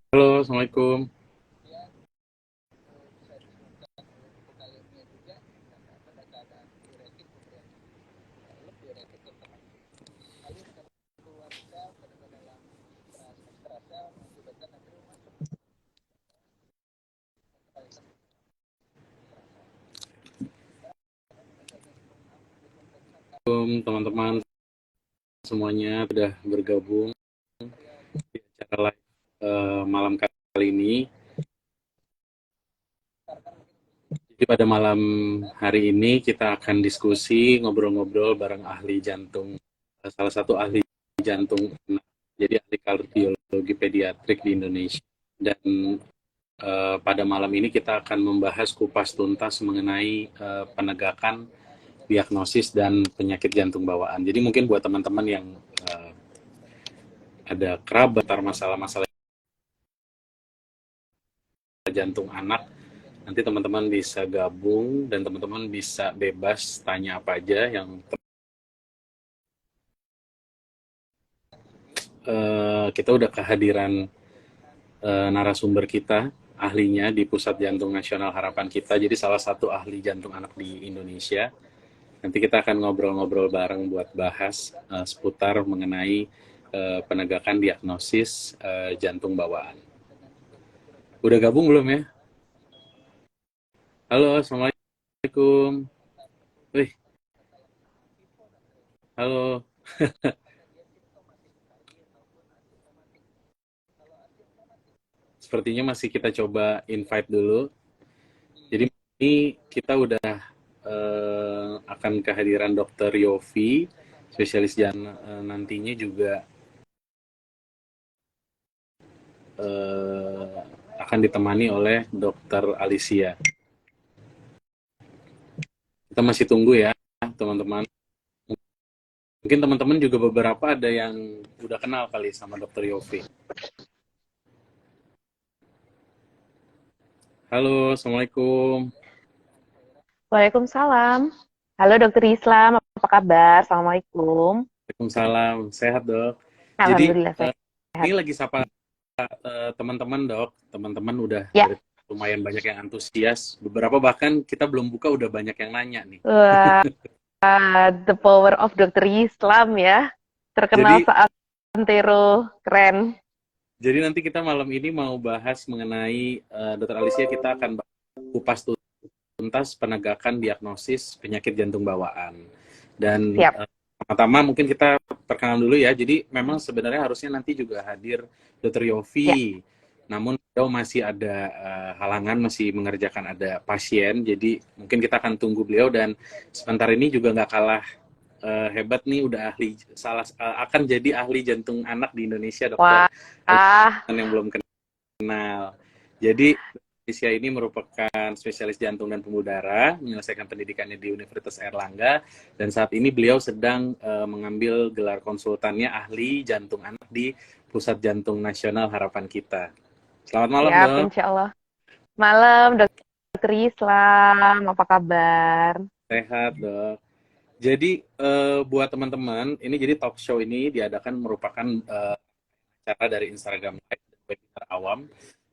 Halo, Assalamualaikum. Teman-teman semuanya sudah bergabung di acara live malam kali ini. Jadi pada malam hari ini kita akan diskusi, ngobrol-ngobrol bareng ahli jantung, salah satu ahli jantung, jadi ahli kardiologi pediatrik di Indonesia. Dan pada malam ini kita akan membahas kupas tuntas mengenai penegakan diagnosis dan penyakit jantung bawaan. Jadi mungkin buat teman-teman yang uh, ada kerabat atau masalah-masalah jantung anak, nanti teman-teman bisa gabung dan teman-teman bisa bebas tanya apa aja yang kita udah kehadiran narasumber kita, ahlinya di Pusat Jantung Nasional Harapan Kita, jadi salah satu ahli jantung anak di Indonesia. Nanti kita akan ngobrol-ngobrol bareng buat bahas seputar mengenai penegakan diagnosis jantung bawaan. Udah gabung belum ya? Halo, Assalamualaikum. Wih, halo. Sepertinya masih kita coba invite dulu. Jadi ini kita udah akan kehadiran Dokter Yofi, spesialis jantung, nantinya juga eh, akan ditemani oleh Dokter Alicia. Kita masih tunggu ya, teman-teman. Mungkin teman-teman juga beberapa ada yang udah kenal kali sama Dokter Yofi. Halo, Assalamualaikum. Waalaikumsalam. Halo Dokter Islam, apa kabar? Assalamualaikum. Waalaikumsalam, sehat dok. Jadi Alhamdulillah sehat. ini lagi sapa teman-teman dok, teman-teman udah Ya, dari lumayan banyak yang antusias, beberapa bahkan kita belum buka udah banyak yang nanya nih. wah, the power of Dokter Islam ya. Terkenal Jadi saat antero, keren. jadi nanti kita malam ini mau bahas mengenai Dokter Alicia, kita akan bahas kupas tuntas penegakan diagnosis penyakit jantung bawaan. Dan Siap. pertama mungkin kita perkenalan dulu ya. Jadi memang sebenarnya harusnya nanti juga hadir Dokter Ya, Yofi. Namun beliau masih ada halangan, masih mengerjakan ada pasien. Jadi mungkin kita akan tunggu beliau, dan sebentar ini juga nggak kalah hebat nih, udah ahli akan jadi ahli jantung anak di Indonesia, dokter wah, yang belum kenal. Jadi Alicia ini merupakan spesialis jantung dan pembuluh darah, menyelesaikan pendidikannya di Universitas Airlangga, dan saat ini beliau sedang mengambil gelar konsultannya ahli jantung anak di Pusat Jantung Nasional Harapan Kita. Selamat malam siap dok. insya Allah. Malam Dokter Islam, apa kabar? Sehat dok. Jadi buat teman-teman, ini jadi talk show ini diadakan merupakan acara dari Instagram Live dan webinar awam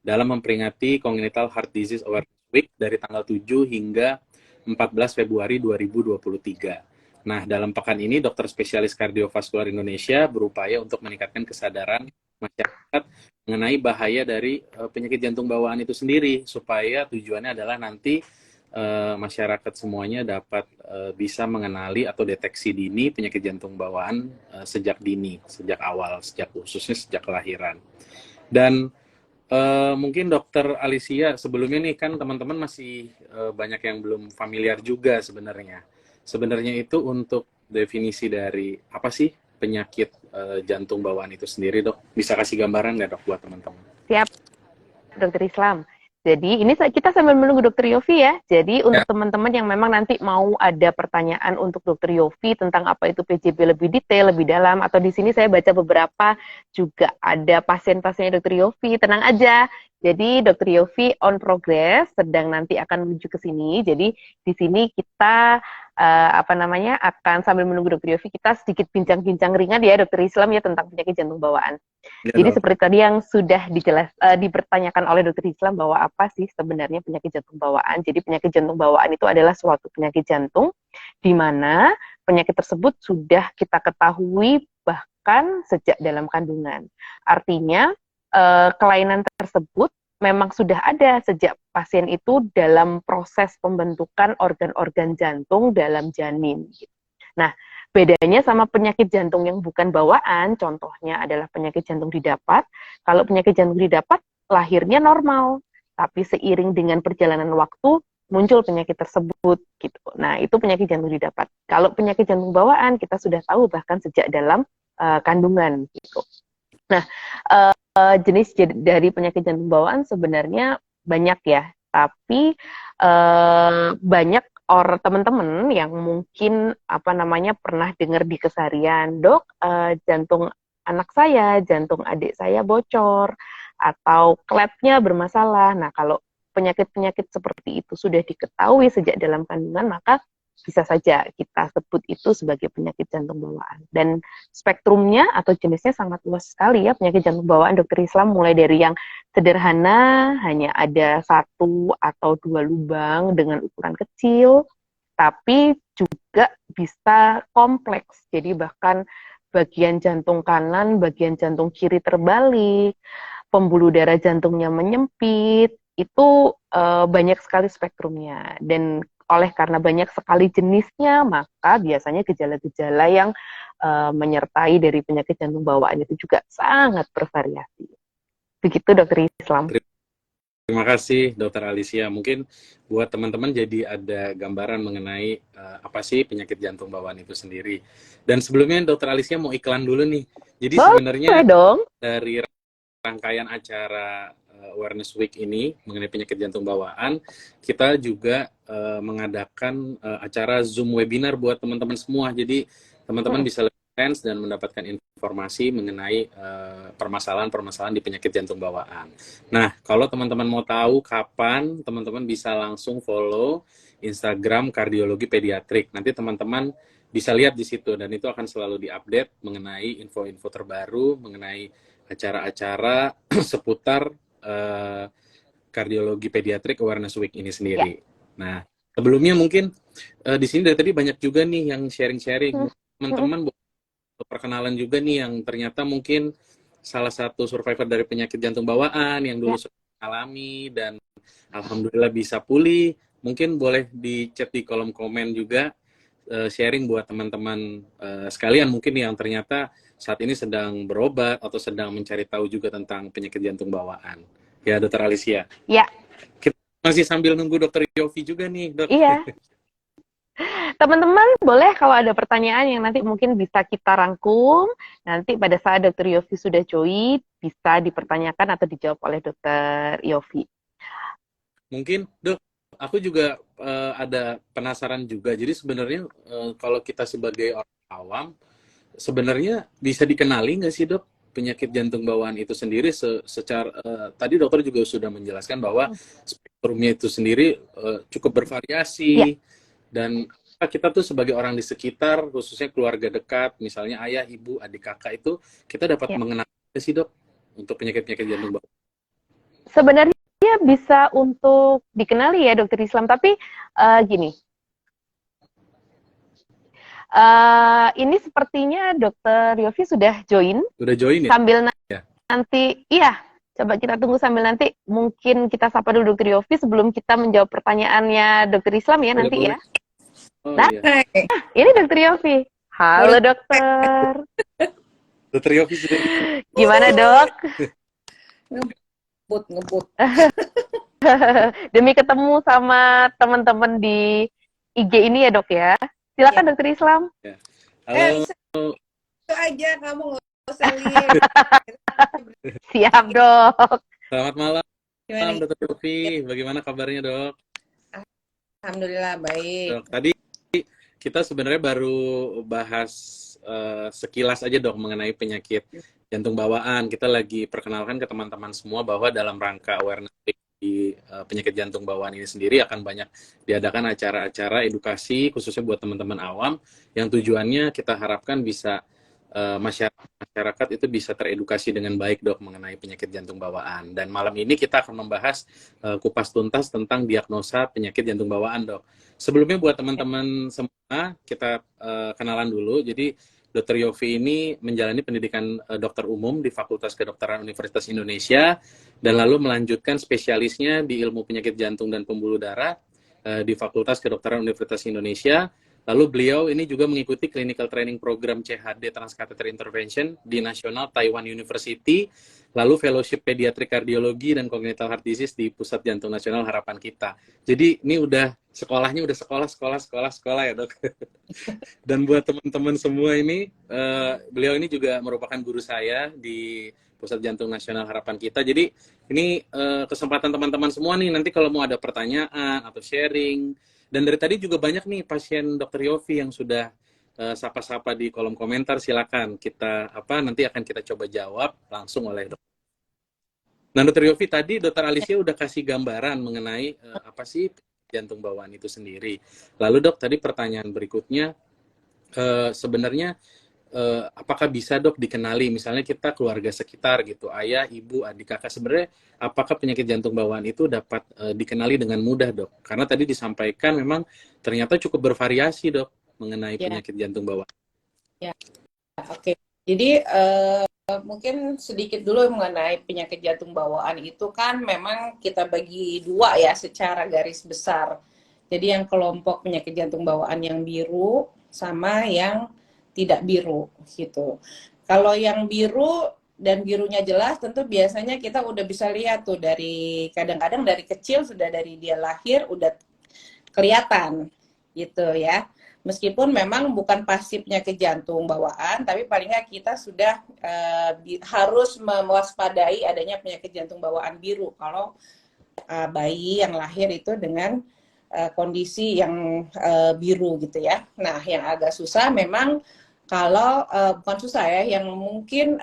dalam memperingati Congenital Heart Disease Awareness Week dari tanggal 7 hingga 14 Februari 2023. Nah, dalam pekan ini, dokter spesialis kardiovaskular Indonesia berupaya untuk meningkatkan kesadaran masyarakat mengenai bahaya dari penyakit jantung bawaan itu sendiri, supaya tujuannya adalah nanti masyarakat semuanya dapat bisa mengenali atau deteksi dini penyakit jantung bawaan sejak dini, sejak awal, khususnya sejak kelahiran. Dan mungkin Dokter Alicia, sebelumnya nih kan teman-teman masih banyak yang belum familiar juga sebenarnya. Sebenarnya itu untuk definisi dari apa sih penyakit jantung bawaan itu sendiri, dok? Bisa kasih gambaran nggak, dok, buat teman-teman? Siap, Dokter Islam. Jadi ini kita sambil menunggu Dokter Yofi ya. Jadi Ya. untuk teman-teman yang memang nanti mau ada pertanyaan untuk Dokter Yofi tentang apa itu PJB lebih detail, lebih dalam, atau di sini saya baca beberapa juga ada pasien-pasiennya Dokter Yofi, tenang aja. Jadi Dokter Yofi on progress, sedang nanti akan menuju ke sini. Jadi di sini kita akan sambil menunggu Dokter Yofi, kita sedikit bincang-bincang ringan ya Dokter Islam ya tentang penyakit jantung bawaan. Ya, Jadi Dok. seperti tadi yang sudah dipertanyakan oleh Dokter Islam bahwa apa sih sebenarnya penyakit jantung bawaan. Jadi penyakit jantung bawaan itu adalah suatu penyakit jantung di mana penyakit tersebut sudah kita ketahui bahkan sejak dalam kandungan. Artinya kelainan tersebut memang sudah ada sejak pasien itu dalam proses pembentukan organ-organ jantung dalam janin. Nah, bedanya sama penyakit jantung yang bukan bawaan, contohnya adalah penyakit jantung didapat. Kalau penyakit jantung didapat, lahirnya normal, tapi seiring dengan perjalanan waktu muncul penyakit tersebut gitu. Nah, itu penyakit jantung didapat. Kalau penyakit jantung bawaan kita sudah tahu bahkan sejak dalam kandungan gitu. Nah, jenis dari penyakit jantung bawaan sebenarnya banyak ya, tapi banyak teman-teman yang mungkin pernah dengar di keseharian, dok, jantung anak saya, jantung adik saya bocor, atau klepnya bermasalah. Nah, kalau penyakit-penyakit seperti itu sudah diketahui sejak dalam kandungan, maka bisa saja kita sebut itu sebagai penyakit jantung bawaan. Dan spektrumnya atau jenisnya sangat luas sekali ya penyakit jantung bawaan Dokter Islam, mulai dari yang sederhana, hanya ada 1 atau 2 lubang dengan ukuran kecil, tapi juga bisa kompleks. Jadi bahkan bagian jantung kanan, bagian jantung kiri terbalik, pembuluh darah jantungnya menyempit, itu banyak sekali spektrumnya. Dan karena banyak sekali jenisnya, maka biasanya gejala-gejala yang menyertai dari penyakit jantung bawaan itu juga sangat bervariasi. Begitu Dokter Islam. Terima kasih Dokter Alicia. Mungkin buat teman-teman jadi ada gambaran mengenai apa sih penyakit jantung bawaan itu sendiri. Dan sebelumnya Dokter Alicia mau iklan dulu nih. Jadi sebenarnya dong. Dari rangkaian acara Awareness Week ini mengenai penyakit jantung bawaan, kita juga mengadakan acara Zoom webinar buat teman-teman semua. Jadi teman-teman bisa lebih intens dan mendapatkan informasi mengenai permasalahan-permasalahan di penyakit jantung bawaan. Nah, kalau teman-teman mau tahu kapan, teman-teman bisa langsung follow Instagram Kardiologi Pediatrik. Nanti teman-teman bisa lihat di situ, dan itu akan selalu diupdate mengenai info-info terbaru, mengenai acara-acara seputar Kardiologi Pediatrik Awareness Week ini sendiri. Nah, sebelumnya mungkin di sini dari tadi banyak juga nih yang sharing-sharing. Teman-teman perkenalan juga nih yang ternyata mungkin salah satu survivor dari penyakit jantung bawaan yang dulu alami dan alhamdulillah bisa pulih. Mungkin boleh di chat di kolom komen juga, sharing buat teman-teman sekalian mungkin yang ternyata saat ini sedang berobat atau sedang mencari tahu juga tentang penyakit jantung bawaan. Ya, Dokter Alicia. Ya. Kita masih sambil nunggu Dokter Yofi juga nih, Dok. Iya. Teman-teman boleh kalau ada pertanyaan yang nanti mungkin bisa kita rangkum, nanti pada saat Dokter Yofi sudah join, bisa dipertanyakan atau dijawab oleh Dokter Yofi. Mungkin, Dok, aku juga ada penasaran juga. Jadi sebenarnya kalau kita sebagai orang awam, sebenarnya bisa dikenali nggak sih, Dok, penyakit jantung bawaan itu sendiri secara tadi dokter juga sudah menjelaskan bahwa spektrumnya itu sendiri cukup bervariasi dan kita tuh sebagai orang di sekitar, khususnya keluarga dekat, misalnya ayah, ibu, adik, kakak, itu kita dapat mengenal sih, Dok, untuk penyakit-penyakit jantung bawaan. Sebenarnya bisa untuk dikenali ya Dokter Islam, tapi gini. Ini sepertinya Dokter Yofi sudah join. Sudah join ya? Sambil nanti, iya, coba kita tunggu sambil nanti. Mungkin kita sapa dulu Dokter Yofi sebelum kita menjawab pertanyaannya Dokter Islam ya nanti ya. Nah, ini Dokter Yofi. Halo dokter. Dokter Yofi sudah. Gimana dok? Ngebut. Demi ketemu sama teman-teman di IG ini ya dok ya. Silakan Dokter Islam. Ya. Halo. Itu aja kamu nggak usah lihat. Siap dok. Selamat malam. Gimana? Dokter Yofi, bagaimana kabarnya dok? Alhamdulillah baik. Dok, tadi kita sebenarnya baru bahas sekilas aja dok mengenai penyakit jantung bawaan. Kita lagi perkenalkan ke teman-teman semua bahwa dalam rangka awareness di penyakit jantung bawaan ini sendiri akan banyak diadakan acara-acara edukasi khususnya buat teman-teman awam yang tujuannya kita harapkan bisa masyarakat itu bisa teredukasi dengan baik dok mengenai penyakit jantung bawaan. Dan malam ini kita akan membahas kupas tuntas tentang diagnosa penyakit jantung bawaan dok. Sebelumnya buat teman-teman semua kita kenalan dulu. Jadi Dr. Yofi ini menjalani pendidikan dokter umum di Fakultas Kedokteran Universitas Indonesia dan lalu melanjutkan spesialisnya di ilmu penyakit jantung dan pembuluh darah di Fakultas Kedokteran Universitas Indonesia. Lalu beliau ini juga mengikuti Clinical Training Program CHD Transcatheter Intervention di National Taiwan University, lalu Fellowship Pediatric Kardiologi dan Congenital Heart Disease di Pusat Jantung Nasional Harapan Kita. Jadi ini udah sekolahnya udah sekolah ya dok. Dan buat teman-teman semua ini, beliau ini juga merupakan guru saya di Pusat Jantung Nasional Harapan Kita. Jadi ini kesempatan teman-teman semua nih, nanti kalau mau ada pertanyaan atau sharing. Dan dari tadi juga banyak nih pasien Dr. Yofi yang sudah sapa-sapa di kolom komentar. Silakan kita nanti akan kita coba jawab langsung oleh dokter. Nah, Dr. Yofi tadi Dr. Alicia udah kasih gambaran mengenai apa sih jantung bawaan itu sendiri. Lalu dok, tadi pertanyaan berikutnya, sebenarnya apakah bisa dok dikenali, misalnya kita keluarga sekitar gitu, ayah, ibu, adik, kakak, sebenarnya apakah penyakit jantung bawaan itu dapat dikenali dengan mudah dok? Karena tadi disampaikan memang ternyata cukup bervariasi dok mengenai penyakit jantung bawaan. Ya, oke. Jadi mungkin sedikit dulu mengenai penyakit jantung bawaan itu kan memang kita bagi dua ya secara garis besar. Jadi yang kelompok penyakit jantung bawaan yang biru sama yang tidak biru gitu. Kalau yang biru dan birunya jelas tentu biasanya kita udah bisa lihat tuh dari kadang-kadang dari kecil sudah dari dia lahir udah kelihatan gitu ya. Meskipun memang bukan pasti penyakit jantung bawaan, tapi paling nggak kita sudah harus mewaspadai adanya penyakit jantung bawaan biru kalau bayi yang lahir itu dengan kondisi yang biru gitu ya. Nah, yang agak susah memang kalau bukan susah ya, yang mungkin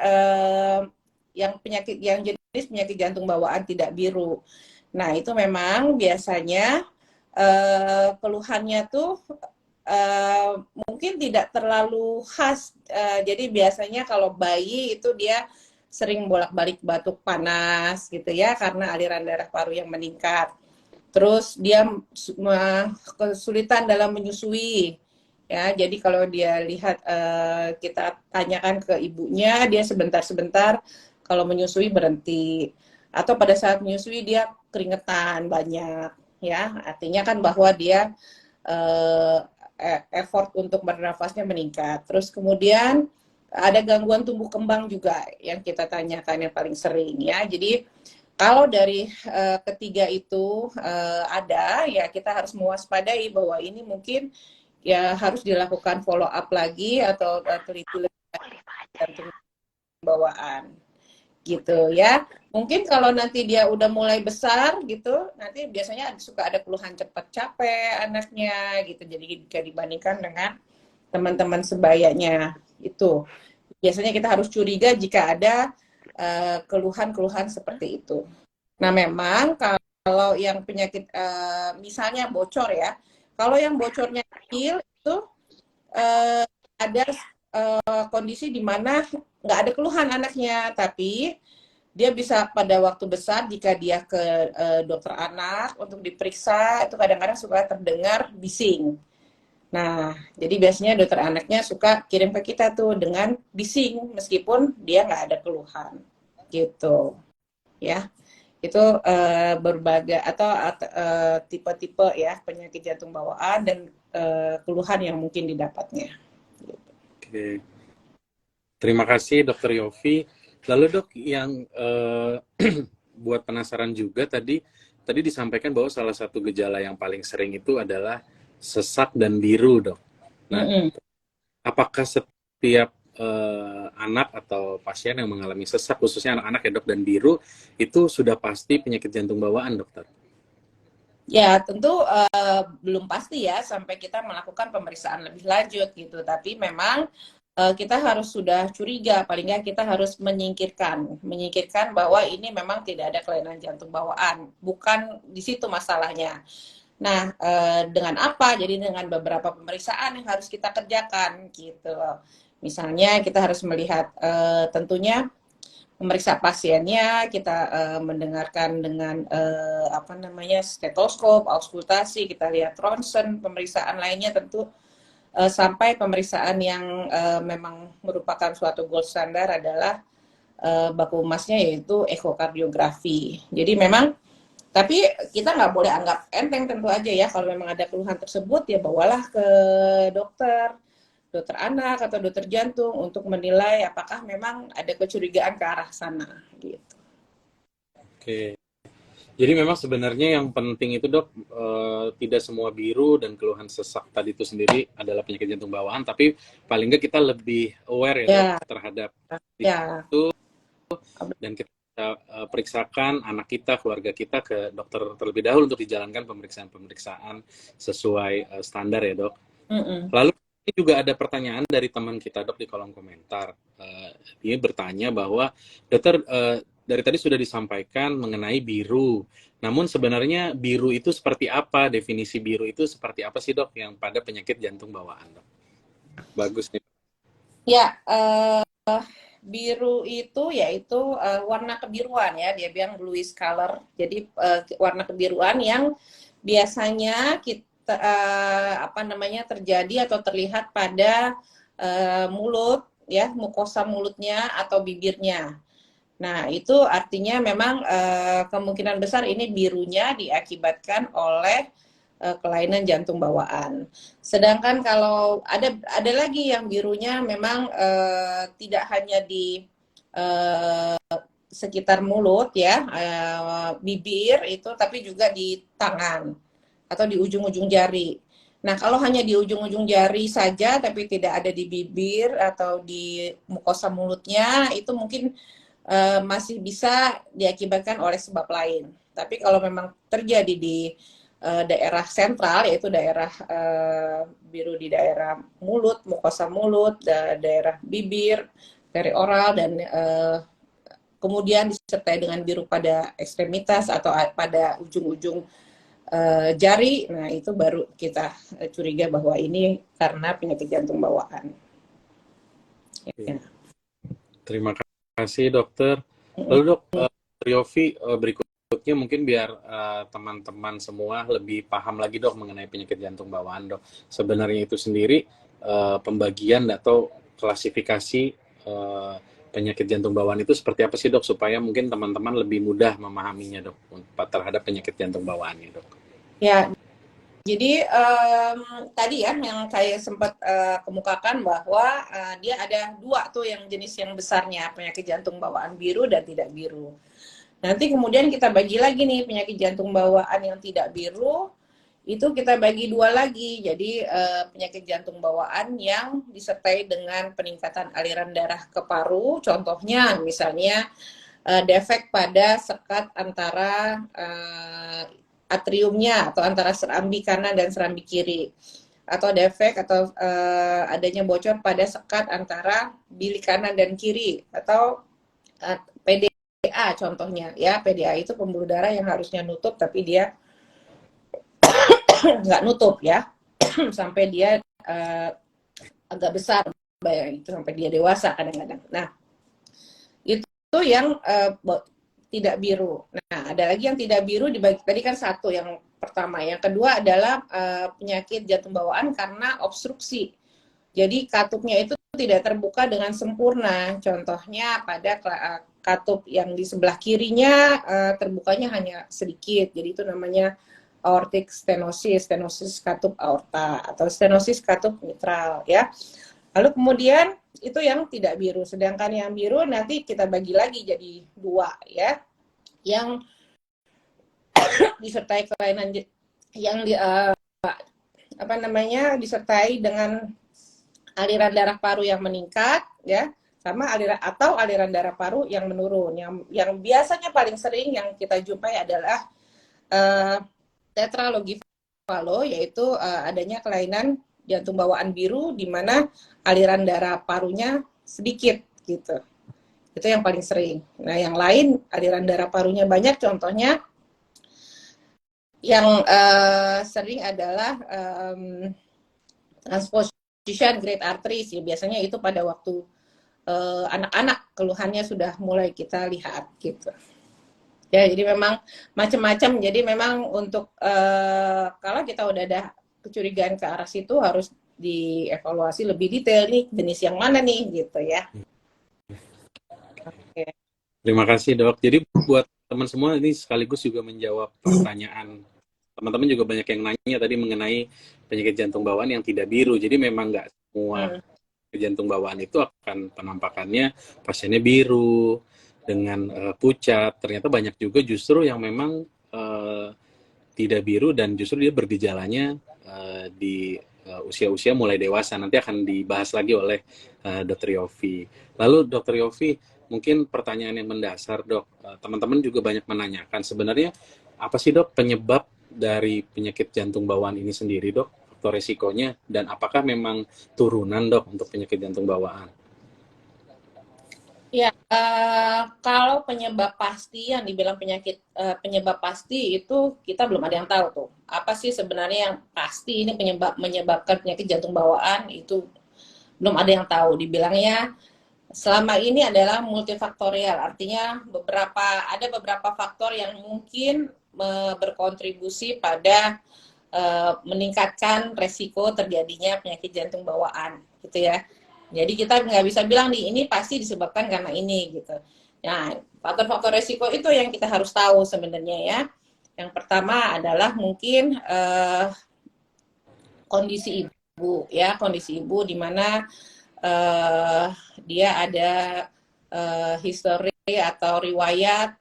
yang penyakit yang jenis penyakit jantung bawaan tidak biru. Nah, itu memang biasanya keluhannya tuh mungkin tidak terlalu khas. Jadi biasanya kalau bayi itu dia sering bolak-balik batuk panas gitu ya karena aliran darah paru yang meningkat. Terus dia kesulitan dalam menyusui. Ya, jadi kalau dia lihat kita tanyakan ke ibunya, dia sebentar-sebentar kalau menyusui berhenti atau pada saat menyusui dia keringetan banyak, ya artinya kan bahwa dia effort untuk bernafasnya meningkat. Terus kemudian ada gangguan tumbuh kembang juga yang kita tanyakan yang paling sering ya. Jadi kalau dari ketiga itu ada, ya kita harus mewaspadai bahwa ini mungkin ya harus dilakukan follow up lagi atau teliti jantung bawaan gitu ya. Mungkin kalau nanti dia udah mulai besar gitu, nanti biasanya suka ada keluhan cepat capek anaknya gitu. Jadi jika dibandingkan dengan teman-teman sebayanya itu, biasanya kita harus curiga jika ada keluhan-keluhan seperti itu. Nah, memang kalau yang penyakit misalnya bocor ya, kalau yang bocornya kecil itu ada kondisi di mana nggak ada keluhan anaknya, tapi dia bisa pada waktu besar jika dia ke dokter anak untuk diperiksa, itu kadang-kadang suka terdengar bising. Nah, jadi biasanya dokter anaknya suka kirim ke kita tuh dengan bising, meskipun dia nggak ada keluhan, gitu. Ya, itu berbagai atau tipe-tipe ya penyakit jantung bawaan dan keluhan yang mungkin didapatnya. Oke. Terima kasih Dr. Yofi. Lalu dok, yang buat penasaran juga tadi disampaikan bahwa salah satu gejala yang paling sering itu adalah sesak dan biru dok. Nah, apakah setiap anak atau pasien yang mengalami sesak, khususnya anak-anak ya dok, dan biru, itu sudah pasti penyakit jantung bawaan dokter? Ya, tentu belum pasti ya sampai kita melakukan pemeriksaan lebih lanjut gitu. Tapi memang kita harus sudah curiga, paling nggak kita harus menyingkirkan bahwa ini memang tidak ada kelainan jantung bawaan, bukan di situ masalahnya. Nah, dengan apa? Jadi dengan beberapa pemeriksaan yang harus kita kerjakan gitu loh. Misalnya kita harus melihat tentunya memeriksa pasiennya, kita mendengarkan dengan apa namanya stetoskop, auskultasi, kita lihat ronsen, pemeriksaan lainnya tentu sampai pemeriksaan yang memang merupakan suatu gold standar adalah baku emasnya yaitu ekokardiografi. Jadi memang tapi kita nggak boleh anggap enteng tentu aja ya kalau memang ada keluhan tersebut ya bawalah ke dokter dokter anak atau dokter jantung untuk menilai apakah memang ada kecurigaan ke arah sana gitu. Oke. Jadi memang sebenarnya yang penting itu dok, tidak semua biru dan keluhan sesak tadi itu sendiri adalah penyakit jantung bawaan, tapi paling nggak kita lebih aware ya dok Ya, terhadap ya, itu, dan kita periksakan anak kita, keluarga kita ke dokter terlebih dahulu untuk dijalankan pemeriksaan-pemeriksaan sesuai standar ya dok. Lalu ini juga ada pertanyaan dari teman kita dok di kolom komentar. Dia bertanya bahwa dokter, dari tadi sudah disampaikan mengenai biru. Namun sebenarnya biru itu seperti apa? Definisi biru itu seperti apa sih dok yang pada penyakit jantung bawaan dok? Bagus nih. ya. Biru itu yaitu warna kebiruan ya, dia bilang bluish color. Jadi warna kebiruan yang biasanya kita apa namanya terjadi atau terlihat pada mulut ya, mukosa mulutnya atau bibirnya. Nah, itu artinya memang kemungkinan besar ini birunya diakibatkan oleh kelainan jantung bawaan. Sedangkan kalau ada lagi yang birunya memang tidak hanya di sekitar mulut ya, bibir itu, tapi juga di tangan atau di ujung-ujung jari. Nah, kalau hanya di ujung-ujung jari saja, tapi tidak ada di bibir atau di mukosa mulutnya, itu mungkin masih bisa diakibatkan oleh sebab lain. Tapi kalau memang terjadi di daerah sentral, yaitu daerah biru di daerah mulut, mukosa mulut, daerah bibir, dari oral, dan kemudian disertai dengan biru pada ekstremitas atau pada ujung-ujung jari, nah itu baru kita curiga bahwa ini karena penyakit jantung bawaan. Ya. Terima kasih dokter. Lalu dok, Yofi, berikutnya mungkin biar teman-teman semua lebih paham lagi dok mengenai penyakit jantung bawaan dok. Sebenarnya itu sendiri pembagian atau klasifikasi penyakit jantung bawaan itu seperti apa sih dok, supaya mungkin teman-teman lebih mudah memahaminya dok terhadap penyakit jantung bawaannya dok. Ya, jadi tadi ya yang saya sempat kemukakan bahwa dia ada dua tuh yang jenis yang besarnya, penyakit jantung bawaan biru dan tidak biru. Nanti kemudian kita bagi lagi nih penyakit jantung bawaan yang tidak biru, itu kita bagi dua lagi. Jadi penyakit jantung bawaan yang disertai dengan peningkatan aliran darah ke paru, contohnya misalnya defek pada sekat antara atriumnya atau antara serambi kanan dan serambi kiri, atau defek atau adanya bocor pada sekat antara bilik kanan dan kiri, atau PDA contohnya ya. PDA itu pembuluh darah yang harusnya nutup tapi dia nggak nutup ya sampai dia agak besar, itu sampai dia dewasa kadang-kadang. Nah, itu yang tidak biru. Nah, ada lagi yang tidak biru dibagi tadi kan satu yang pertama. Yang kedua adalah penyakit jantung bawaan karena obstruksi. Jadi katupnya itu tidak terbuka dengan sempurna. Contohnya pada katup yang di sebelah kirinya terbukanya hanya sedikit. Jadi itu namanya aortic stenosis, stenosis katup aorta atau stenosis katup mitral ya. Lalu kemudian itu yang tidak biru. Sedangkan yang biru nanti kita bagi lagi jadi dua ya. Yang disertai kelainan yang apa namanya disertai dengan aliran darah paru yang meningkat ya, sama aliran darah paru yang menurun. Yang biasanya paling sering yang kita jumpai adalah tetralogy falo, yaitu adanya kelainan jantung bawaan biru di mana aliran darah parunya sedikit gitu. Itu yang paling sering. Nah, yang lain aliran darah parunya banyak, contohnya yang sering adalah transposition great arteries ya, biasanya itu pada waktu anak-anak keluhannya sudah mulai kita lihat gitu. Ya, jadi memang macam-macam. Jadi memang untuk kalau kita udah ada kecurigaan ke arah situ harus dievaluasi lebih detail nih jenis yang mana nih gitu ya. Oke. Terima kasih dok. Jadi buat teman semua ini sekaligus juga menjawab pertanyaan teman-teman juga banyak yang nanya tadi mengenai penyakit jantung bawaan yang tidak biru. Jadi memang nggak semua jantung bawaan itu akan penampakannya pasiennya biru dengan pucat. Ternyata banyak juga justru yang memang tidak biru dan justru dia bergejalanya di usia-usia mulai dewasa. Nanti akan dibahas lagi oleh Dr. Yofi. Lalu Dr. Yofi, mungkin pertanyaan yang mendasar dok, teman-teman juga banyak menanyakan sebenarnya apa sih dok penyebab dari penyakit jantung bawaan ini sendiri dok, faktor resikonya, dan apakah memang turunan dok untuk penyakit jantung bawaan? Ya, kalau penyebab pasti yang dibilang penyebab pasti itu kita belum ada yang tahu tuh. Apa sih sebenarnya yang pasti ini menyebabkan penyakit jantung bawaan itu belum ada yang tahu. Dibilangnya selama ini adalah multifaktorial, artinya ada beberapa faktor yang mungkin berkontribusi pada meningkatkan resiko terjadinya penyakit jantung bawaan, gitu ya. Jadi kita nggak bisa bilang nih ini pasti disebabkan karena ini gitu. Nah, faktor-faktor resiko itu yang kita harus tahu sebenarnya ya. Yang pertama adalah mungkin kondisi ibu ya, kondisi ibu di mana dia ada histori atau riwayat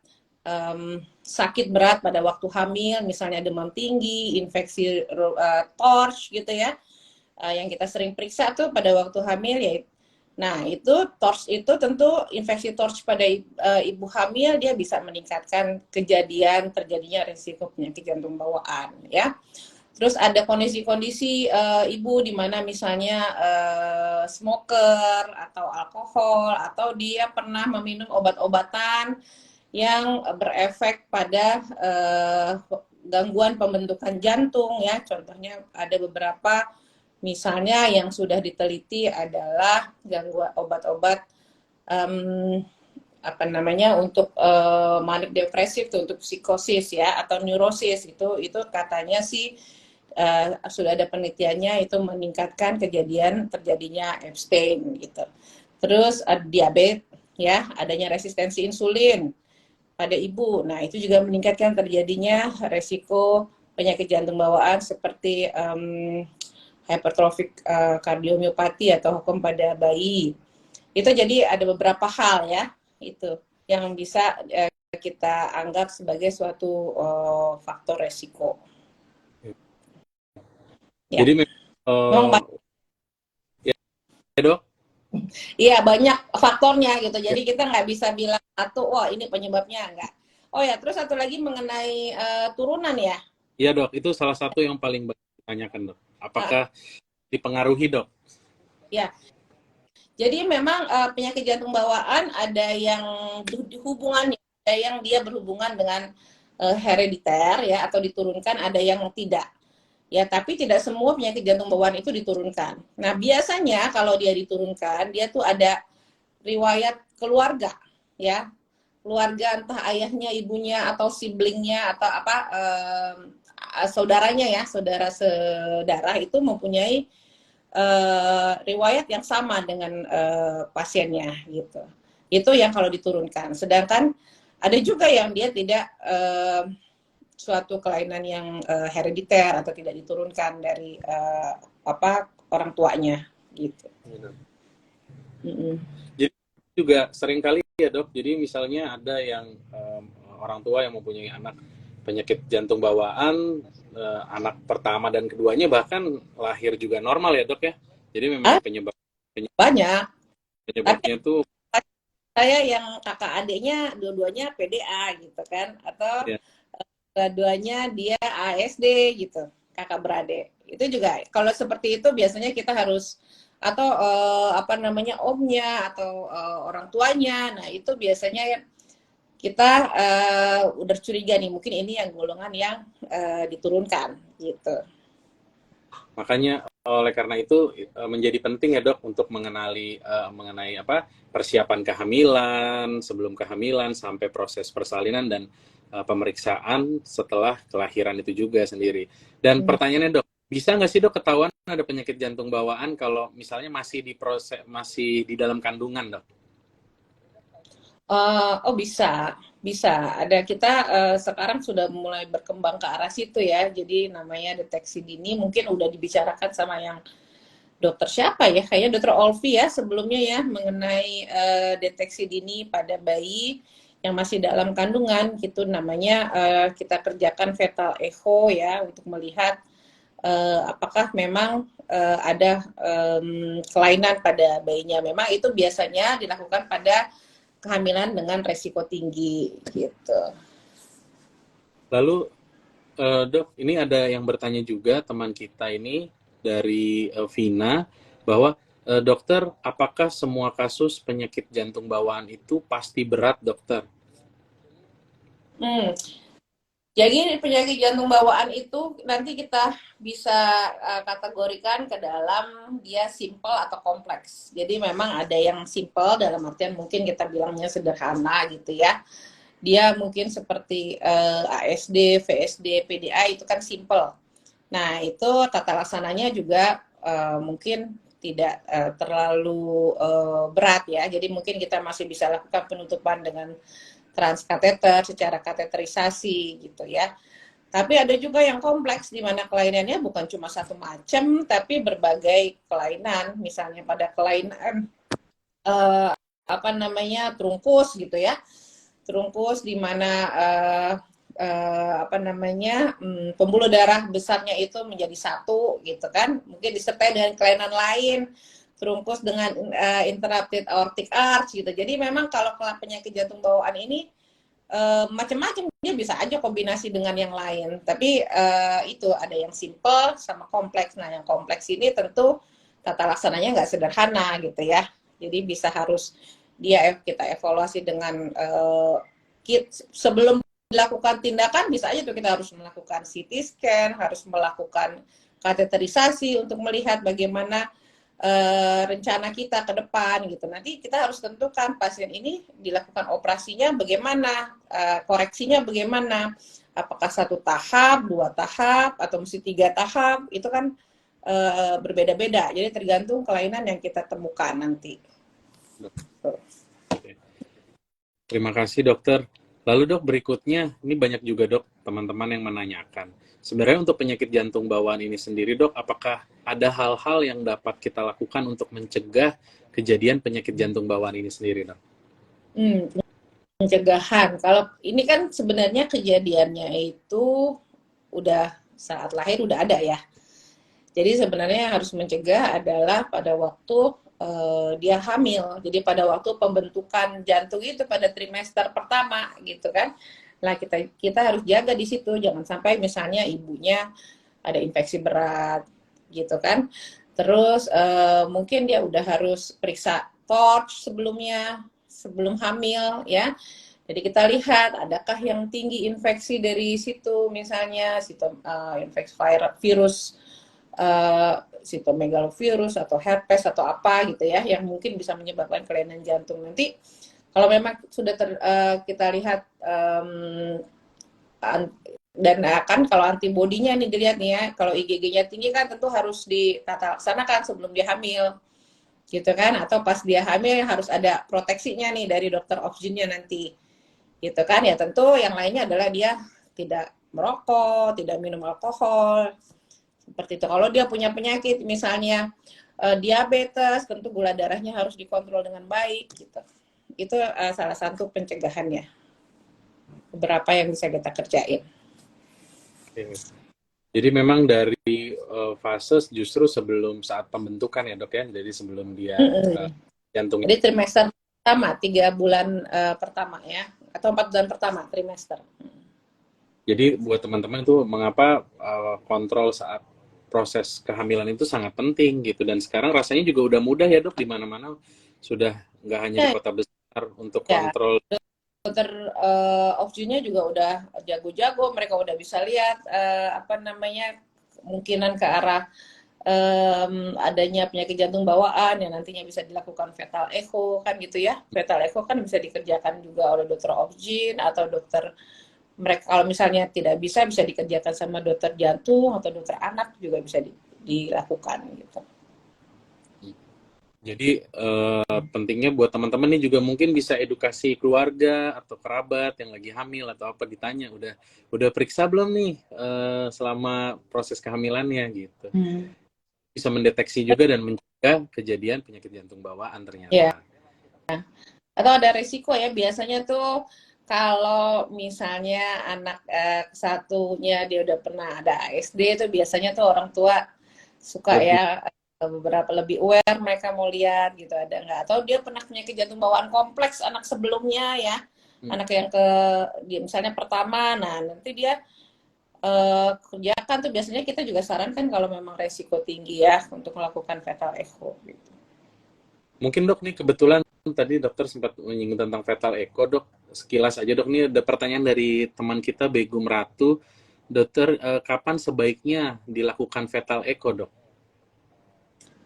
sakit berat pada waktu hamil, misalnya demam tinggi, infeksi torch gitu ya. Yang kita sering periksa tuh pada waktu hamil ya. Nah, itu torch itu tentu infeksi torch pada ibu hamil dia bisa meningkatkan kejadian terjadinya risiko penyakit jantung bawaan ya. Terus ada kondisi-kondisi ibu di mana misalnya smoker atau alkohol atau dia pernah meminum obat-obatan yang berefek pada gangguan pembentukan jantung ya. Contohnya ada beberapa misalnya yang sudah diteliti adalah gangguan obat-obat untuk manik depresif tuh, untuk psikosis ya atau neurosis itu katanya sih sudah ada penelitiannya itu meningkatkan terjadinya Epstein gitu. Terus diabetes ya, adanya resistensi insulin pada ibu. Nah, itu juga meningkatkan terjadinya resiko penyakit jantung bawaan seperti hypertrophic cardiomyopathy atau hukum pada bayi. Itu jadi ada beberapa hal ya, itu yang bisa kita anggap sebagai suatu faktor resiko. Ya. Jadi ya dok? Iya, banyak faktornya gitu. Jadi kita nggak bisa bilang satu, wah ini penyebabnya, enggak. Oh ya, terus satu lagi mengenai turunan ya. Iya dok, itu salah satu yang paling banyak ditanyakan dok. Apakah dipengaruhi dok? Ya, jadi memang penyakit jantung bawaan ada yang hubungannya, ada yang dia berhubungan dengan herediter ya atau diturunkan, ada yang tidak. Ya, tapi tidak semua penyakit jantung bawaan itu diturunkan. Nah, biasanya kalau dia diturunkan, dia tuh ada riwayat keluarga, ya. Keluarga entah ayahnya, ibunya, atau siblingnya, atau saudaranya ya, saudara sedarah itu mempunyai riwayat yang sama dengan pasiennya, gitu. Itu yang kalau diturunkan. Sedangkan ada juga yang dia tidak suatu kelainan yang herediter atau tidak diturunkan dari orang tuanya gitu. Jadi juga sering kali ya dok. Jadi misalnya ada yang orang tua yang mempunyai anak penyakit jantung bawaan, anak pertama dan keduanya bahkan lahir juga normal ya dok ya. Jadi memang banyak. Penyebabnya tuh saya yang kakak adiknya dua-duanya PDA gitu kan, atau dua-duanya dia ASD gitu, kakak beradik Itu juga kalau seperti itu biasanya kita harus atau apa namanya omnya atau orang tuanya. Nah, itu biasanya kita udah curiga nih, mungkin ini yang golongan yang diturunkan gitu. Makanya oleh karena itu menjadi penting ya dok untuk mengenai apa persiapan kehamilan, sebelum kehamilan sampai proses persalinan dan pemeriksaan setelah kelahiran itu juga sendiri. Dan pertanyaannya dok, bisa nggak sih dok ketahuan ada penyakit jantung bawaan kalau misalnya masih di dalam kandungan dok? Oh bisa, bisa. Ada kita sekarang sudah mulai berkembang ke arah situ ya. Jadi namanya deteksi dini mungkin udah dibicarakan sama yang dokter siapa ya? Kayaknya dokter Olvi ya sebelumnya ya mengenai deteksi dini pada bayi yang masih dalam kandungan gitu namanya kita kerjakan fetal echo ya untuk melihat apakah memang ada kelainan pada bayinya. Memang itu biasanya dilakukan pada kehamilan dengan resiko tinggi gitu. Lalu dok, ini ada yang bertanya juga teman kita ini dari Vina bahwa dokter, apakah semua kasus penyakit jantung bawaan itu pasti berat dokter? Jadi penyakit jantung bawaan itu nanti kita bisa kategorikan ke dalam dia simple atau kompleks. Jadi memang ada yang simple dalam artian mungkin kita bilangnya sederhana gitu ya. Dia mungkin seperti ASD, VSD, PDA itu kan simple. Nah itu tata laksananya juga mungkin tidak terlalu berat ya. Jadi mungkin kita masih bisa lakukan penutupan dengan transkateter secara kateterisasi gitu ya. Tapi ada juga yang kompleks di mana kelainannya bukan cuma satu macam tapi berbagai kelainan. Misalnya pada kelainan apa namanya trunkus gitu ya. Trunkus di mana apa namanya pembuluh darah besarnya itu menjadi satu gitu kan. Mungkin disertai dengan kelainan lain trunkus dengan interrupted aortic arch gitu. Jadi memang kalau penyakit jantung bawaan ini macam-macam dia bisa aja kombinasi dengan yang lain. Tapi itu ada yang simple sama kompleks. Nah yang kompleks ini tentu tata laksananya nggak sederhana gitu ya. Jadi bisa harus kita evaluasi dengan sebelum dilakukan tindakan bisa aja tuh kita harus melakukan CT scan, harus melakukan kateterisasi untuk melihat bagaimana rencana kita ke depan gitu. Nanti kita harus tentukan pasien ini dilakukan operasinya bagaimana, koreksinya bagaimana, apakah 1 tahap, 2 tahap, atau mesti 3 tahap, itu kan berbeda-beda. Jadi tergantung kelainan yang kita temukan nanti. Terima kasih dokter. Lalu dok berikutnya, ini banyak juga dok teman-teman yang menanyakan. Sebenarnya untuk penyakit jantung bawaan ini sendiri dok, apakah ada hal-hal yang dapat kita lakukan untuk mencegah kejadian penyakit jantung bawaan ini sendiri dok? Pencegahan, kalau ini kan sebenarnya kejadiannya itu udah saat lahir udah ada ya. Jadi sebenarnya yang harus mencegah adalah pada waktu dia hamil. Jadi pada waktu pembentukan jantung itu pada trimester pertama gitu kan. Nah, kita harus jaga di situ, jangan sampai misalnya ibunya ada infeksi berat gitu kan. Terus mungkin dia udah harus periksa torch sebelum hamil ya. Jadi kita lihat adakah yang tinggi infeksi dari situ, misalnya infeksi virus sitomegalovirus atau herpes atau apa gitu ya, yang mungkin bisa menyebabkan kelainan jantung. Nanti kalau memang sudah kita lihat dan kan kalau antibodinya nih dilihat nih ya, kalau IgG-nya tinggi kan tentu harus ditata laksanakan sebelum dia hamil gitu kan, atau pas dia hamil harus ada proteksinya nih dari dokter obsginnya nanti gitu kan. Ya tentu yang lainnya adalah dia tidak merokok, tidak minum alkohol seperti itu. Kalau dia punya penyakit misalnya diabetes, tentu gula darahnya harus dikontrol dengan baik gitu. Itu salah satu pencegahannya. Beberapa yang bisa kita kerjain. Oke. Jadi memang dari fase justru sebelum saat pembentukan ya dok ya, jadi sebelum dia jantungnya. Jadi trimester pertama, 3 bulan pertama ya, atau 4 bulan pertama trimester. Jadi buat teman-teman itu mengapa kontrol saat proses kehamilan itu sangat penting gitu. Dan sekarang rasanya juga udah mudah ya dok, di mana-mana sudah nggak hanya di Ya, kota besar untuk ya. kontrol. Dokter OB-GYN juga udah jago-jago, mereka udah bisa lihat apa namanya kemungkinan ke arah adanya penyakit jantung bawaan yang nantinya bisa dilakukan fetal echo kan gitu ya. Fetal echo kan bisa dikerjakan juga oleh dokter OB-GYN atau dokter, mereka kalau misalnya tidak bisa dikerjakan sama dokter jantung atau dokter anak juga bisa dilakukan gitu. Jadi pentingnya buat teman-teman nih juga mungkin bisa edukasi keluarga atau kerabat yang lagi hamil atau apa, ditanya udah periksa belum nih selama proses kehamilannya gitu. Bisa mendeteksi juga dan mencegah kejadian penyakit jantung bawaan Ya, ternyata. atau ada resiko ya biasanya tuh kalau misalnya anak satunya dia udah pernah ada ASD itu biasanya tuh orang tua suka Lebih ya beberapa lebih aware, mereka mau lihat gitu ada nggak, atau dia pernah penyakit jantung bawaan kompleks anak sebelumnya ya, anak yang dia misalnya pertama, nah nanti dia kerjakan tuh biasanya kita juga sarankan kalau memang resiko tinggi ya untuk melakukan fetal echo gitu. mungkin dok nih kebetulan tadi dokter sempat menyinggung tentang fetal echo dok, sekilas aja dok, nih ada pertanyaan dari teman kita Begum Ratu. Dokter, kapan sebaiknya dilakukan fetal echo dok?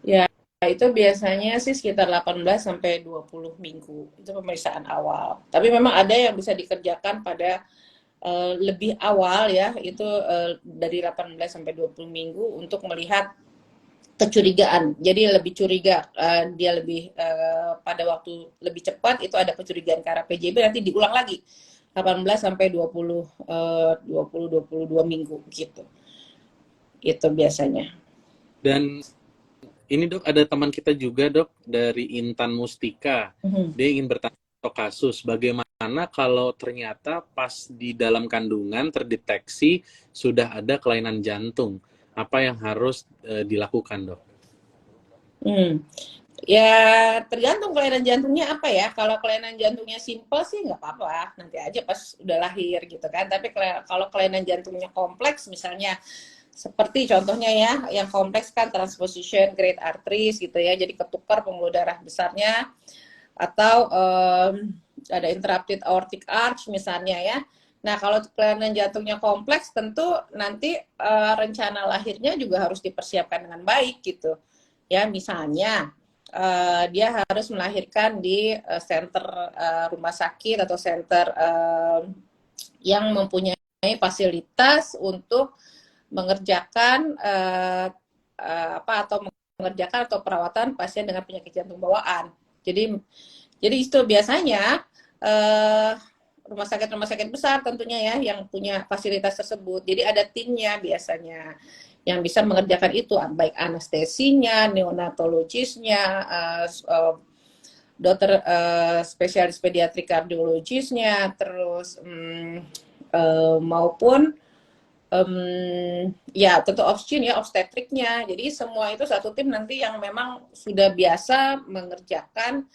Ya, itu biasanya sih sekitar 18 sampai 20 minggu. Itu pemeriksaan awal. Tapi memang ada yang bisa dikerjakan pada lebih awal ya, itu dari 18 sampai 20 minggu untuk melihat kecurigaan. Jadi lebih curiga, dia lebih pada waktu lebih cepat itu ada kecurigaan ke arah PJB, nanti diulang lagi 18 sampai 22 minggu gitu. Itu biasanya. Dan ini dok, ada teman kita juga dok dari Intan Mustika. Dia ingin bertanya atau kasus, bagaimana kalau ternyata pas di dalam kandungan terdeteksi sudah ada kelainan jantung? Apa yang harus dilakukan dok? Ya tergantung kelainan jantungnya apa ya. Kalau kelainan jantungnya simple sih nggak apa-apa, nanti aja pas udah lahir gitu kan. Tapi kalau kelainan jantungnya kompleks misalnya, seperti contohnya ya, yang kompleks kan transposition great arteries gitu ya, jadi ketukar pembuluh darah besarnya, atau ada interrupted aortic arch misalnya ya. Nah kalau kelainan jantungnya kompleks tentu nanti rencana lahirnya juga harus dipersiapkan dengan baik gitu ya. Misalnya dia harus melahirkan di center rumah sakit atau center yang mempunyai fasilitas untuk mengerjakan mengerjakan atau perawatan pasien dengan penyakit jantung bawaan. Jadi itu biasanya rumah sakit besar tentunya ya yang punya fasilitas tersebut. Jadi ada timnya biasanya yang bisa mengerjakan itu, baik anestesinya, neonatologisnya, dokter spesialis pediatrik kardiologisnya, terus maupun ya tentu OB-GYN ya, obstetriknya. Jadi semua itu satu tim nanti yang memang sudah biasa mengerjakan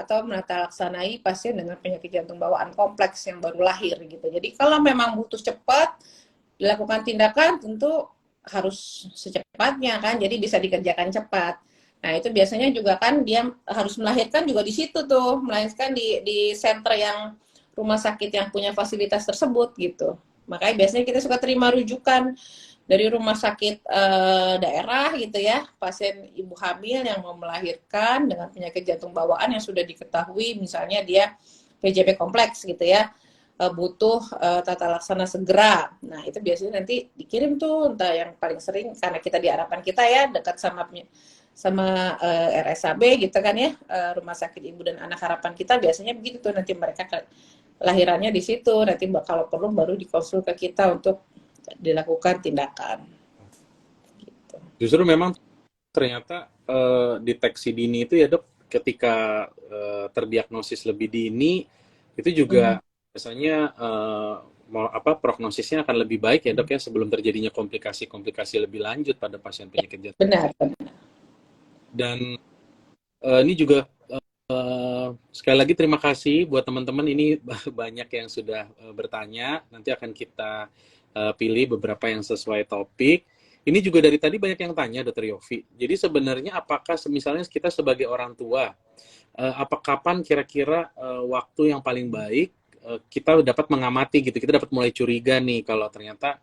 atau menata laksanai pasien dengan penyakit jantung bawaan kompleks yang baru lahir gitu. Jadi kalau memang butuh cepat dilakukan tindakan tentu harus secepatnya kan, jadi bisa dikerjakan cepat. Nah itu biasanya juga kan dia harus melahirkan juga di situ tuh, melahirkan di center yang rumah sakit yang punya fasilitas tersebut gitu. Makanya biasanya kita suka terima rujukan dari rumah sakit daerah gitu ya, pasien ibu hamil yang mau melahirkan dengan penyakit jantung bawaan yang sudah diketahui misalnya dia PJB kompleks gitu ya, butuh tata laksana segera. Nah itu biasanya nanti dikirim tuh, entah yang paling sering karena kita di harapan kita ya dekat sama RSAB gitu kan ya, rumah sakit ibu dan anak harapan kita biasanya begitu tuh, nanti mereka lahirannya di situ, nanti kalau perlu baru dikonsul ke kita untuk dilakukan tindakan. Gitu. Justru memang ternyata deteksi dini itu ya dok, ketika terdiagnosis lebih dini itu juga biasanya prognosisnya akan lebih baik ya dok ya, sebelum terjadinya komplikasi-komplikasi lebih lanjut pada pasien penyakit jantung. Benar. Dan ini juga sekali lagi terima kasih buat teman-teman, ini banyak yang sudah bertanya, nanti akan kita pilih beberapa yang sesuai topik. ini juga dari tadi banyak yang tanya, Dokter Yofi. Jadi sebenarnya apakah misalnya kita sebagai orang tua, apa kapan kira-kira waktu yang paling baik kita dapat mengamati gitu, kita dapat mulai curiga nih kalau ternyata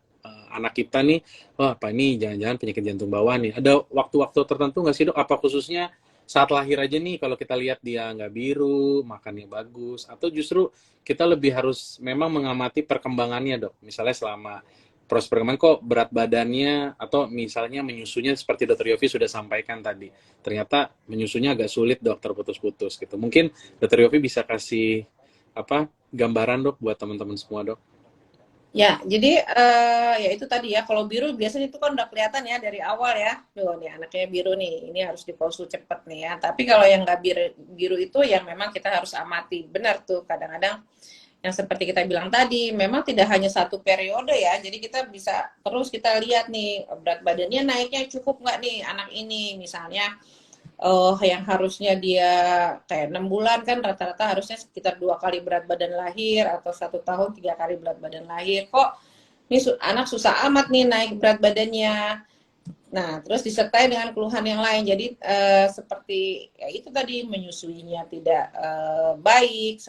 anak kita nih, wah apa ini jangan-jangan penyakit jantung bawaan nih. Ada waktu-waktu tertentu nggak sih dok? Apa khususnya saat lahir aja nih kalau kita lihat dia nggak biru, makannya bagus, atau justru kita lebih harus memang mengamati perkembangannya dok? Misalnya selama proses perkembangan kok berat badannya atau misalnya menyusunya seperti Dokter Yofi sudah sampaikan tadi, ternyata menyusunya agak sulit dok, terputus-putus gitu. Mungkin Dokter Yofi bisa kasih apa gambaran dok buat teman-teman semua dok. Ya, jadi ya itu tadi ya, kalau biru biasanya itu kan udah kelihatan ya dari awal ya, loh nih anaknya biru nih, ini harus dikonsul cepet nih ya. Tapi kalau yang nggak biru itu ya memang kita harus amati, benar tuh kadang-kadang yang seperti kita bilang tadi, memang tidak hanya satu periode ya, jadi kita bisa terus kita lihat nih berat badannya naiknya cukup nggak nih anak ini, misalnya yang harusnya dia kayak 6 bulan kan rata-rata harusnya sekitar 2 kali berat badan lahir atau 1 tahun 3 kali berat badan lahir. Kok ini anak susah amat nih naik berat badannya. Nah, terus disertai dengan keluhan yang lain. Jadi seperti ya itu tadi menyusuinya tidak baik,